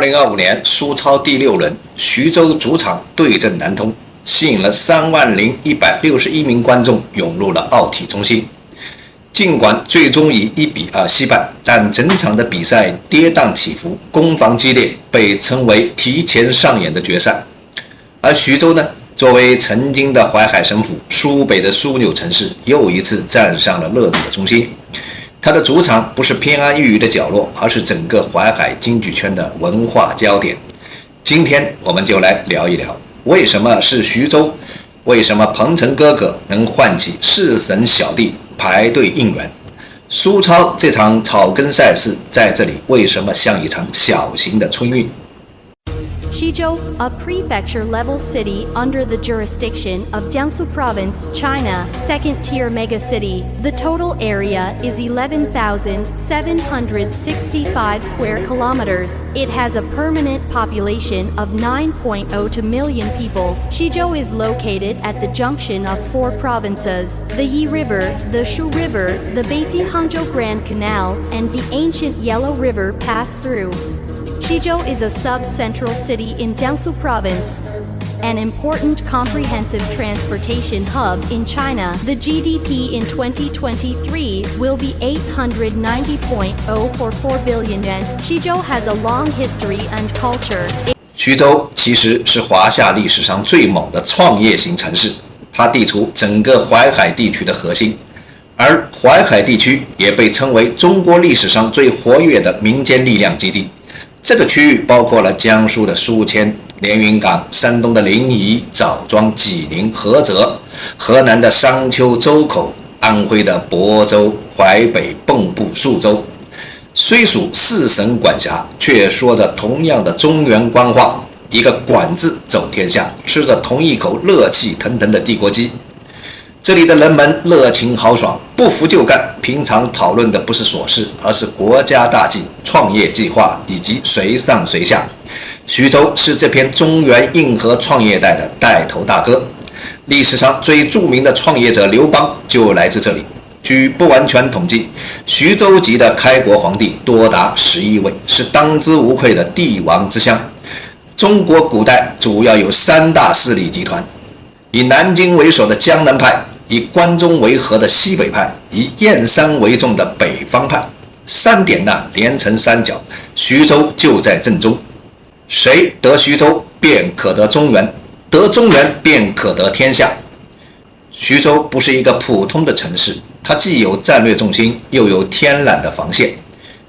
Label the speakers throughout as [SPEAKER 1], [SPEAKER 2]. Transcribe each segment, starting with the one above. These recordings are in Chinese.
[SPEAKER 1] 2025年苏超第6轮，徐州主场对阵南通，吸引了30161名观众涌入了奥体中心。尽管最终以1比2惜败，但整场的比赛跌宕起伏，攻防激烈，被称为提前上演的决赛。而徐州呢，作为曾经的淮海省府、苏北的枢纽城市，又一次站上了热度的中心。它的主场不是偏安一隅的角落，而是整个淮海经济圈的文化焦点。今天我们就来聊一聊，为什么是徐州？为什么鹏程哥哥能唤起4省小弟排队应援？苏超这场草根赛事在这里为什么像一场小型的春运
[SPEAKER 2] Xizhou, a prefecture-level city under the jurisdiction of Jiangsu Province, China, second-tier megacity. The total area is 11,765 square kilometers. It has a permanent population of 9.02 million people. Xizhou is located at the junction of 4 provinces: the Yi River, the Shu River, the Beiti-Hangzhou Grand Canal, and the ancient Yellow River pass through. Xizhou is a sub-central city in Jiangsu Province, an important comprehensive transportation hub in China. The GDP in 2023 will be 890.044 billion yuan. Xizhou has a long history and culture.
[SPEAKER 1] 徐州其实是华夏历史上最猛的创业型城市，它地处整个淮海地区的核心，而淮海地区也被称为中国历史上最活跃的民间力量基地。这个区域包括了江苏的苏迁、连云港、山东的临沂、枣庄、济宁、菏泽、河南的商丘、周口、安徽的亳州、淮北、蚌埠、宿州。虽属4省管辖，却说着同样的中原官话，一个管字走天下，吃着同一口热气腾腾的地锅鸡。这里的人们热情豪爽，不服就干，平常讨论的不是琐事，而是国家大计、创业计划以及谁上谁下。徐州是这片中原硬核创业带的带头大哥，历史上最著名的创业者刘邦就来自这里。据不完全统计，徐州籍的开国皇帝多达11位，是当之无愧的帝王之乡。中国古代主要有3大势力集团，以南京为首的江南派，以关中为核的西北派，以燕山为重的北方派，3点连成三角，徐州就在正中。谁得徐州，便可得中原，得中原便可得天下。徐州不是一个普通的城市，它既有战略重心，又有天然的防线。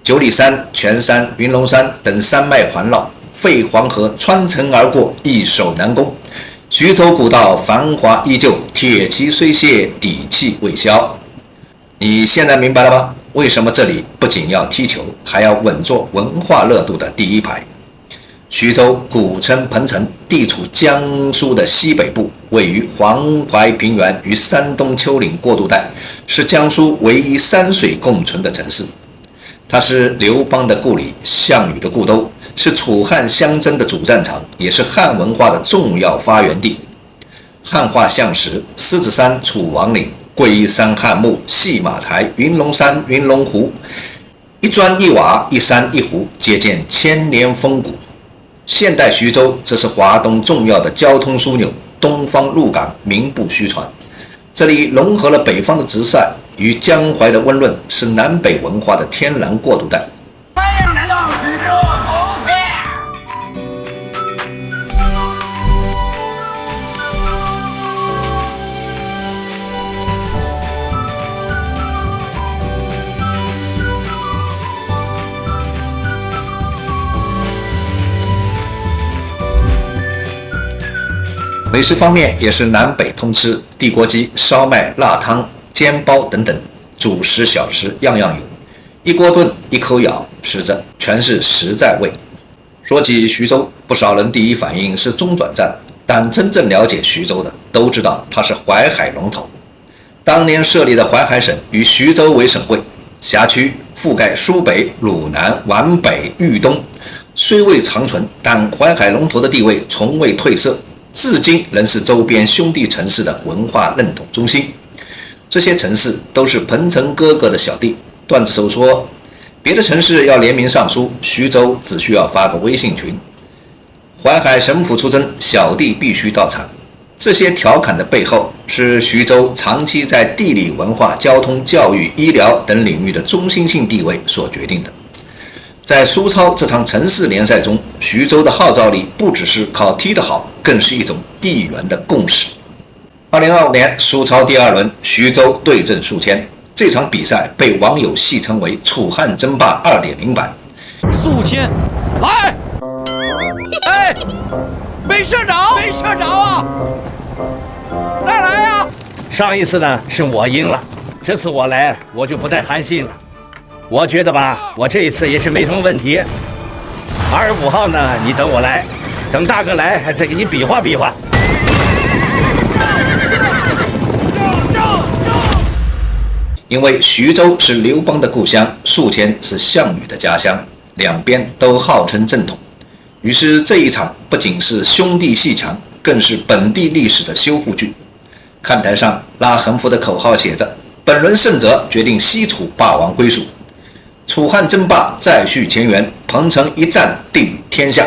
[SPEAKER 1] 九里山、全山、云龙山等山脉环绕，废黄河穿城而过，易守难攻。徐州古道繁华依旧，铁骑虽卸，底气未消。你现在明白了吧？为什么这里不仅要踢球，还要稳坐文化热度的第一排？徐州古称彭城，地处江苏的西北部，位于黄淮平原与山东丘陵过渡带，是江苏唯一3水共存的城市。它是刘邦的故里，项羽的故都，是楚汉相争的主战场，也是汉文化的重要发源地。汉画像石、狮子山、楚王陵、龟山汉墓、戏马台、云龙山、云龙湖，一砖一瓦，一山一湖，皆见千年风骨。现代徐州则是华东重要的交通枢纽，东方入港名不虚传。这里融合了北方的直率与江淮的温润，是南北文化的天然过渡带。
[SPEAKER 3] 欢迎来到徐州红片。
[SPEAKER 1] 美食方面也是南北通吃，地锅鸡、烧麦、辣汤、煎包等等，主食小吃样样有，一锅炖，一口咬，吃着全是实在味。说起徐州，不少人第一反应是中转站，但真正了解徐州的都知道它是淮海龙头。当年设立的淮海省与徐州为省会，辖区覆盖苏北、鲁南、皖北、豫东，虽未长存，但淮海龙头的地位从未褪色，至今仍是周边兄弟城市的文化认同中心。这些城市都是鹏程哥哥的小弟。段子手说，别的城市要联名上书，徐州只需要发个微信群。淮海神谱出征，小弟必须到场。这些调侃的背后，是徐州长期在地理、文化、交通、教育、医疗等领域的中心性地位所决定的。在苏超这场城市联赛中，徐州的号召力不只是靠踢得好，更是一种地缘的共识。2025年苏超第2轮，徐州对阵宿迁，这场比赛被网友戏称为“楚汉争霸 2.0 版”。
[SPEAKER 4] 宿迁，来！哎，没射着啊！再来呀！
[SPEAKER 5] 上一次呢是我赢了，这次我来我就不带寒心了。我觉得吧，我这一次也是没什么问题。25号呢，你等我来，等大哥来，还再给你比划比划。
[SPEAKER 1] 因为徐州是刘邦的故乡，宿迁是项羽的家乡，两边都号称正统。于是这一场不仅是兄弟戏强，更是本地历史的修复剧。看台上拉横幅的口号写着：“本轮胜者决定西楚霸王归属，楚汉争霸再续前缘，彭城一战定天下。”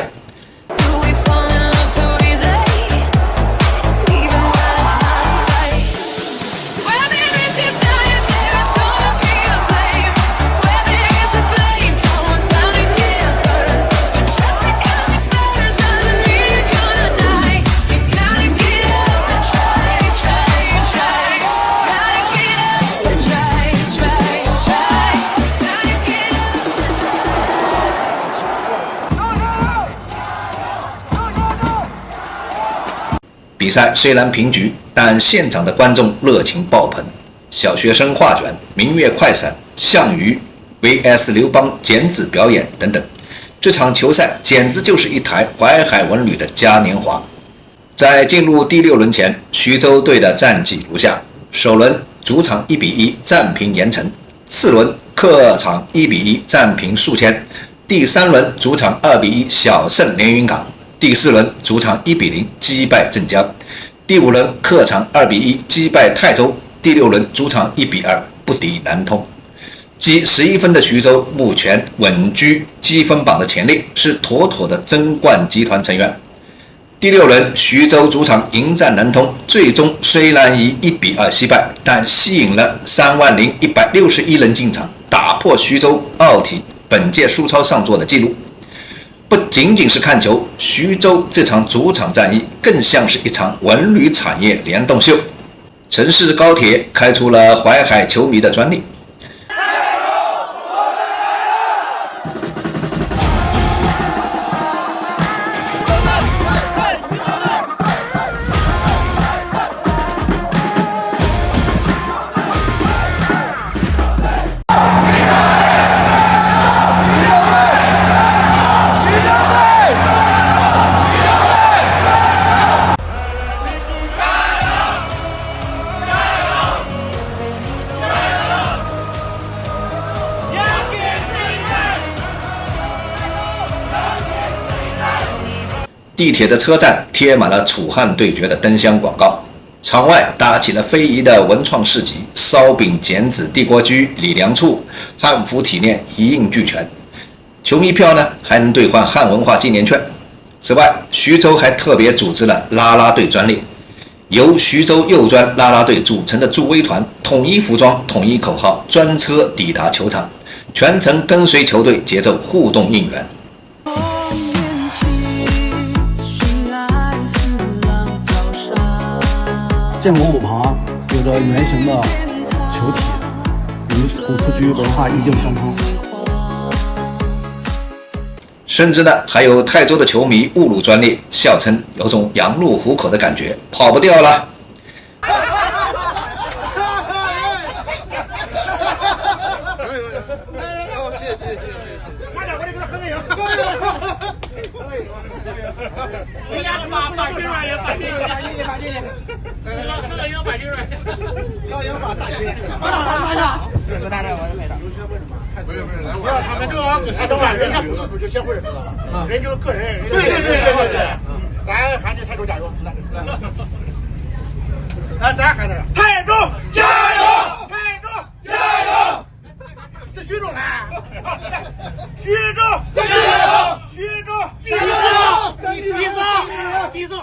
[SPEAKER 1] 比赛虽然平局，但现场的观众热情爆棚，小学生画卷、明月快闪、项羽 vs 刘邦剪纸表演等等，这场球赛简直就是一台淮海文旅的嘉年华。在进入第6轮前，徐州队的战绩如下：首轮主场1比1战平盐城，次轮客场1比1战平宿迁，第3轮主场2比1小胜连云港，第4轮主场1比0击败镇江，第5轮客场2比1击败泰州，第6轮主场1比2不敌南通。积11分的徐州目前稳居积分榜的前列，是妥妥的争冠集团成员。第6轮徐州主场迎战南通，最终虽然以1比2惜败，但吸引了30161人进场，打破徐州奥体本届苏超上座的纪录。不仅仅是看球，徐州这场主场战役更像是一场文旅产业联动秀。城市高铁开出了淮海球迷的专利。地铁的车站贴满了楚汉对决的灯箱广告，场外搭起了非遗的文创市集，烧饼、剪纸、地锅居、李梁醋、汉服体验一应俱全。球迷票呢还能兑换汉文化纪念券。此外，徐州还特别组织了啦啦队专列，由徐州幼专啦啦队组成的助威团，统一服装、统一口号，专车抵达球场，全程跟随球队节奏互动应援。
[SPEAKER 6] 建国舞旁有着圆形的球体，与古瓷局文化意境相通。
[SPEAKER 1] 甚至呢，还有泰州的球迷误入专列，笑称有种羊入虎口的感觉，跑不掉了。
[SPEAKER 3] 人家把军软也把这个，把这个，把这个，各营把军软，各营把大军，搁大这我就没了。不要他们这个，哎，等会儿人家不是足球协会知道吧？人就个人，对，咱喊这泰州加油，来，咱喊这个泰州加油，泰州加油，这徐州来。徐州3球，徐州第4，第4，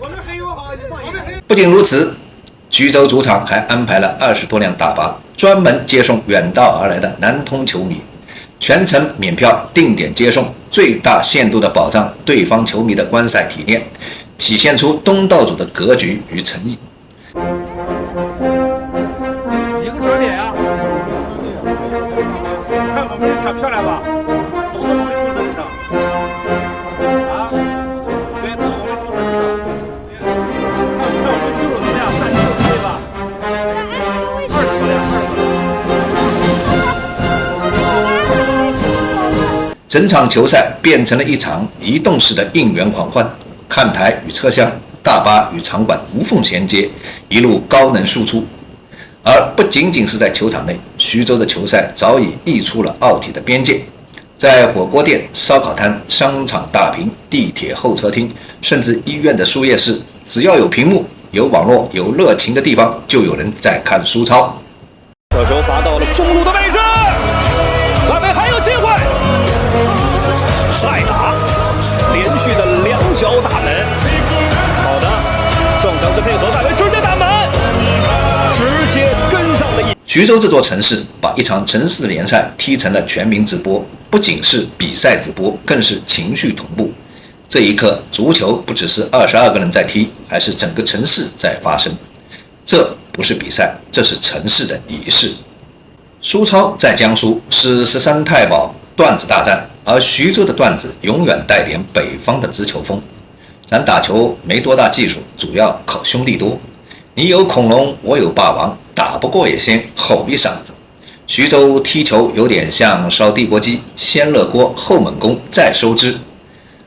[SPEAKER 3] 我们很友好，你放心。
[SPEAKER 1] 不仅如此，徐州主场还安排了20多辆大巴，专门接送远道而来的南通球迷，全程免票，定点接送，最大限度地保障对方球迷的观赛体验，体现出东道主的格局与诚意。
[SPEAKER 3] 一个转脸啊！看我们这车漂亮吧？都是我们公司的车啊！对，都是我们公司的车。看我们修的怎么样？看修的可以吧？20多辆。
[SPEAKER 1] 整场球赛变成了一场移动式的应援狂欢，看台与车厢、大巴与场馆无缝衔接，一路高能输出。而不仅仅是在球场内，徐州的球赛早已溢出了奥体的边界。在火锅店、烧烤摊、商场大屏、地铁候车厅，甚至医院的输液室，只要有屏幕、有网络、有热情的地方，就有人在看苏超。
[SPEAKER 4] 这球罚到了中路的位置，外围还有机会，再打，连续的2脚打门，好的，郑强的配合，外围直接打门，直接跟上了
[SPEAKER 1] 徐州这座城市把一场城市的联赛踢成了全民直播，不仅是比赛直播，更是情绪同步。这一刻，足球不只是22个人在踢，还是整个城市在发生。这不是比赛，这是城市的仪式。苏超在江苏是13太保段子大战，而徐州的段子永远带点北方的直球风。咱打球没多大技术，主要靠兄弟多。你有恐龙，我有霸王，打不过也先吼一嗓子。徐州踢球有点像烧地锅鸡，先热锅后猛攻再收汁。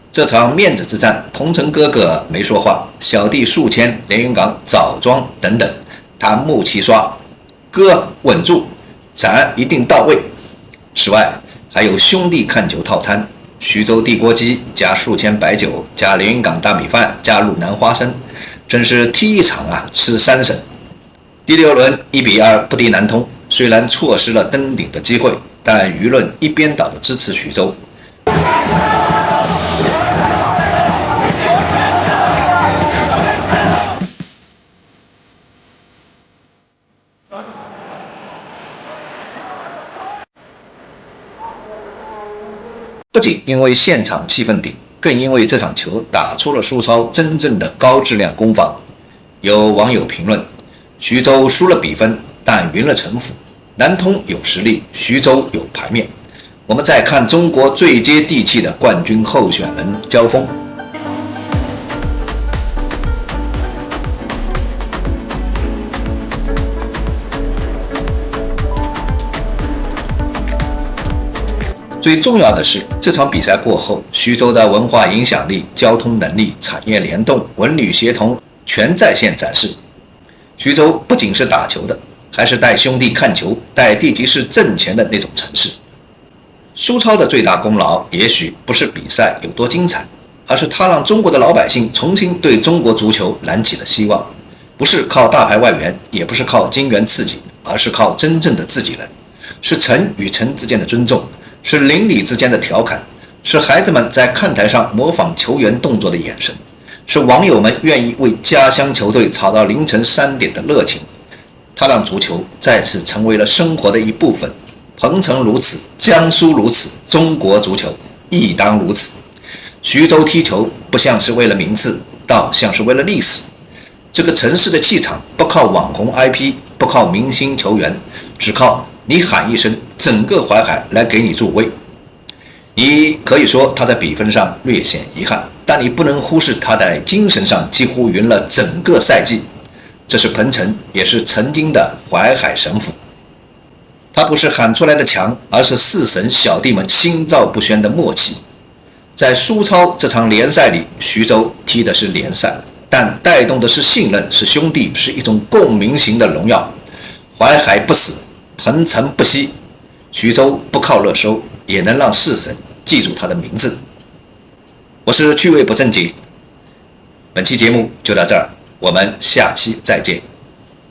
[SPEAKER 1] 这场面子之战，鹏程哥哥没说话，小弟数千、连云港、枣庄等等，他木齐刷，哥稳住，咱一定到位。此外，还有兄弟看球套餐，徐州地锅鸡加数千白酒加连云港大米饭加鲁南花生，真是踢一场啊吃3省。第6轮1-2不敌南通，虽然错失了登顶的机会，但舆论一边倒的支持徐州。不仅因为现场气氛顶，更因为这场球打出了苏超真正的高质量攻防。有网友评论：徐州输了比分，但匀了城府。南通有实力，徐州有牌面。我们再看中国最接地气的冠军候选人交锋。最重要的是，这场比赛过后，徐州的文化影响力、交通能力、产业联动、文旅协同全在线展示。徐州不仅是打球的，还是带兄弟看球、带地级市挣钱的那种城市。苏超的最大功劳，也许不是比赛有多精彩，而是它让中国的老百姓重新对中国足球燃起了希望。不是靠大牌外援，也不是靠金元刺激，而是靠真正的自己人，是城与城之间的尊重，是邻里之间的调侃，是孩子们在看台上模仿球员动作的眼神，是网友们愿意为家乡球队吵到凌晨3点的热情。它让足球再次成为了生活的一部分。鹏程如此，江苏如此，中国足球亦当如此。徐州踢球不像是为了名次，倒像是为了历史。这个城市的气场不靠网红 IP， 不靠明星球员，只靠你喊一声，整个淮海来给你助威。你可以说他在比分上略显遗憾，但你不能忽视他在精神上几乎匀了整个赛季。这是鹏程，也是曾经的淮海神斧。他不是喊出来的强，而是4省小弟们心照不宣的默契。在苏超这场联赛里，徐州踢的是联赛，但带动的是信任，是兄弟，是一种共鸣型的荣耀。淮海不死，鹏程不息。徐州不靠热搜，也能让4省记住他的名字。我是趣味不正经，本期节目就到这儿，我们下期再见。